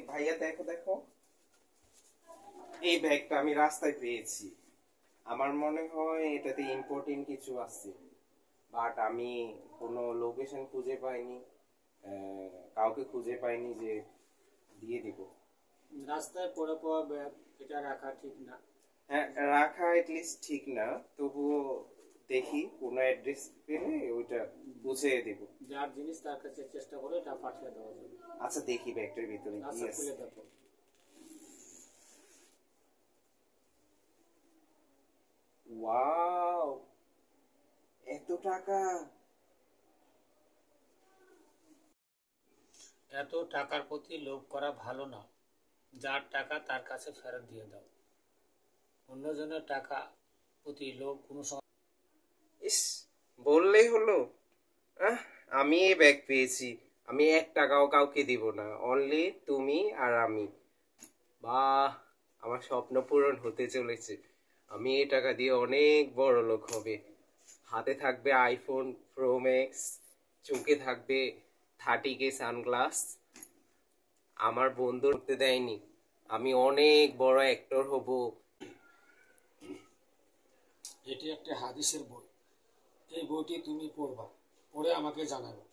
ভাইয়া দেখো দেখো, এই ব্যাগটা আমি রাস্তায় পেয়েছি। আমার মনে হয় এটাতে ইম্পর্টেন্ট কিছু আছে, বাট আমি কোনো লোকেশন খুঁজে পাইনি, কাউকে খুঁজে পাইনি যে দিয়ে দিব। রাস্তায় পড়ে পাওয়া ব্যাগ, এটা রাখা ঠিক না। হ্যাঁ, রাখা এটলিস্ট ঠিক না, তবুও দেখি কোনো অ্যাড্রেস পেলে ওইটা বুঝে দেব। যার জিনিস তার কাছে চেষ্টা করে এটা পাঠিয়ে দেওয়া যাবে। আচ্ছা দেখি ব্যাগটার ভিতরে কি আছে। খুলে দেখো। ওয়াও, এত টাকা! এত টাকার প্রতি লোভ করা ভালো না। যার টাকা তার কাছে ফেরত দিয়ে দাও। অন্যজনের টাকা প্রতি লোভ কোনো সময়। ইস, বললেই হলো। আমি এই ব্যাগ পেয়েছি, আমি 1 টাকাও কাউকে দিব না, অনলি তুমি আর আমি। বাহ, আমার স্বপ্ন পূরণ হতে চলেছে। আমি এই টাকা দিয়ে অনেক বড় লোক হবে। হাতে থাকবে আইফোন প্রো ম্যাক্স, চোখে থাকবে 30K সানগ্লাস। আমার বন্ধু করতে দেয়নি, আমি অনেক বড় অ্যাক্টর হব। এটি একটা হাদিসের বই। এই বইটি তুমি পড়বা, পড়ে আমাকে জানাবে।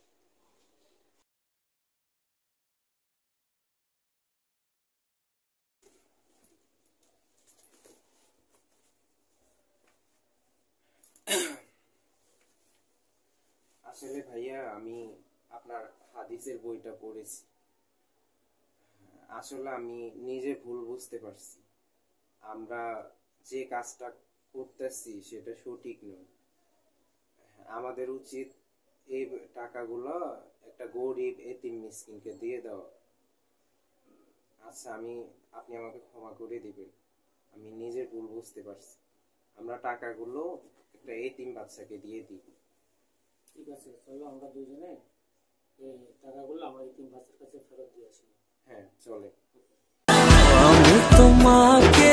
আসলে ভাইয়া, আমি আপনার হাদিসের বইটা পড়েছি। আসলে আমি নিজে ভুল বুঝতে পারছি। আমরা যে কাজটা করতেছি সেটা সঠিক নয়। আমাদের উচিত এই টাকাগুলো একটা গরিব এতিম মিসকিনকে দিয়ে দেওয়া। আচ্ছা, আপনি আমাকে ক্ষমা করে দিবেন, আমি নিজের ভুল বুঝতে পারছি। আমরা টাকাগুলো একটা এতিম বাচ্চাকে দিয়ে দিই। ঠিক আছে, চলো আমরা দুজনে এই টাকাগুলো আমরা এতিম বাচ্চার কাছে ফেরত দিয়ে আসি। হ্যাঁ, চলে। আমি তোমাকে